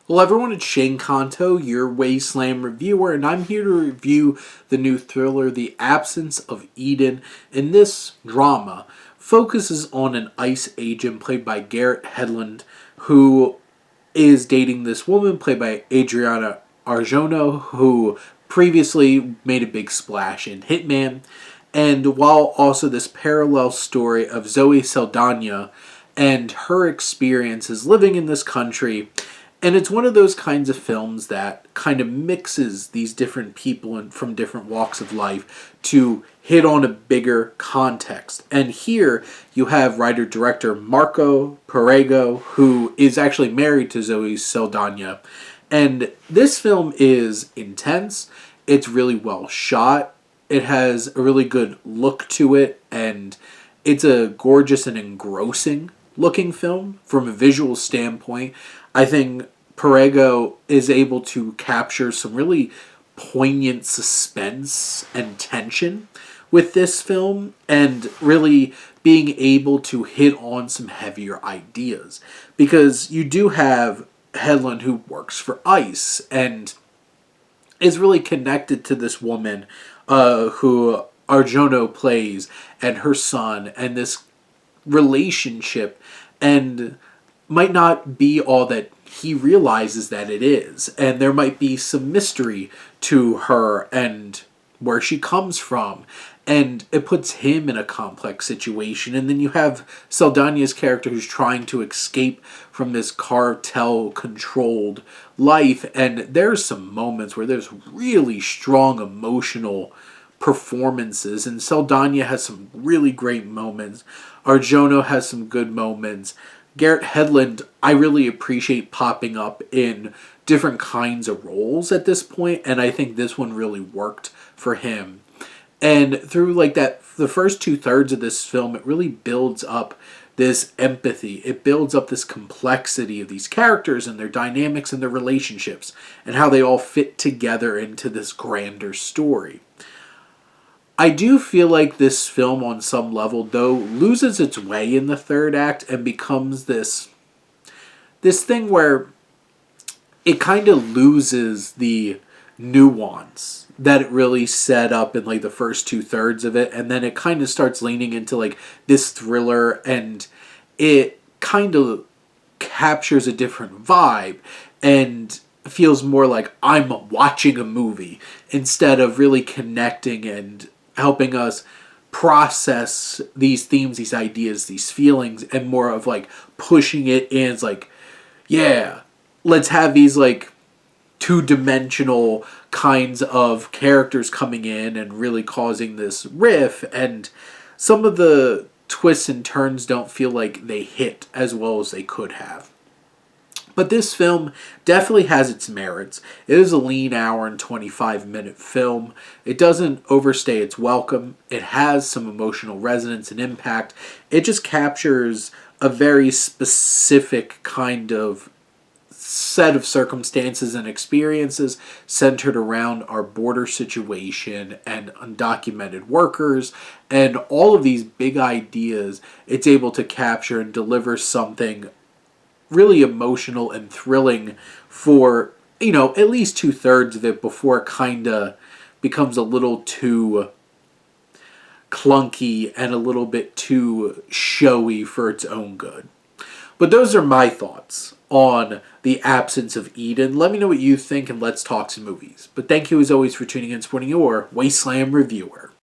Hello everyone, it's Shane Kanto, your Wasteland reviewer, and I'm here to review the new thriller, The Absence of Eden. And this drama focuses on an ICE agent played by Garrett Hedlund, who is dating this woman played by Adriana Arjona, who previously made a big splash in Hitman. And while also this parallel story of Zoe Saldana and her experiences living in this country. And it's one of those kinds of films that kind of mixes these different people from different walks of life to hit on a bigger context. And here you have writer-director Marco Perego, who is actually married to Zoe Saldana. And this film is intense. It's really well shot. It has a really good look to it. And it's a gorgeous and engrossing looking film from a visual standpoint. I think Perego is able to capture some really poignant suspense and tension with this film, and really being able to hit on some heavier ideas. Because you do have Hedlund, who works for ICE and is really connected to this woman who Arjono plays, and her son, and this relationship, and might not be all that he realizes that it is. And there might be some mystery to her and where she comes from. And it puts him in a complex situation. And then you have Saldana's character who's trying to escape from this cartel-controlled life. And there's some moments where there's really strong emotional performances. And Saldana has some really great moments. Arjono has some good moments. Garrett Hedlund, I really appreciate popping up in different kinds of roles at this point, and I think this one really worked for him. And through the first 2/3 of this film, it really builds up this empathy. It builds up this complexity of these characters and their dynamics and their relationships, and how they all fit together into this grander story. I do feel like this film, on some level, though, loses its way in the third act and becomes this thing where it kind of loses the nuance that it really set up in the first 2/3 of it, and then it kind of starts leaning into this thriller, and it kind of captures a different vibe and feels more like I'm watching a movie instead of really connecting and helping us process these themes, these ideas, these feelings, and more of pushing it in. It's yeah, let's have these two-dimensional kinds of characters coming in and really causing this riff. And some of the twists and turns don't feel like they hit as well as they could have. But this film definitely has its merits. It is a lean hour and 25-minute film. It doesn't overstay its welcome. It has some emotional resonance and impact. It just captures a very specific kind of set of circumstances and experiences centered around our border situation and undocumented workers, and all of these big ideas. It's able to capture and deliver something really emotional and thrilling for, at least 2/3 of it before it kind of becomes a little too clunky and a little bit too showy for its own good. But those are my thoughts on The Absence of Eden. Let me know what you think, and let's talk some movies. But thank you as always for tuning in and supporting your Wasteland reviewer.